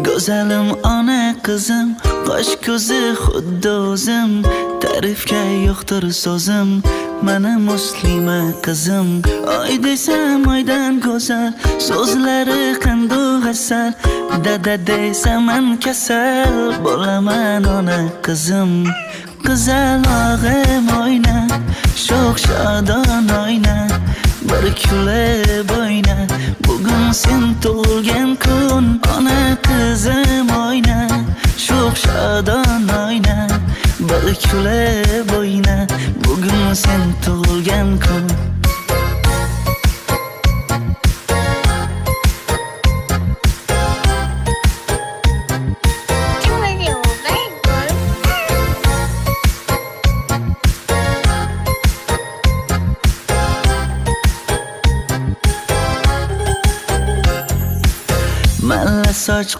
Go'zalim ona qizim, qosh ko'zi xuddi o'zim, ta'rifga yo'qdir so'zim. Mana muslima qizim, oy desam oydan go'zal, so'zlari qandoq asal. Dada desaman kasal, bo'laman ona qizim. Qizalog'im oyna, sho'x shodon oyna, bir kulib oyna. Bugun sen tug'ilgan kun, ona qizim oyna, sho'x shodon oyna, bir kulib oyna. Bugun sen tug'ilgan kun. Malla soch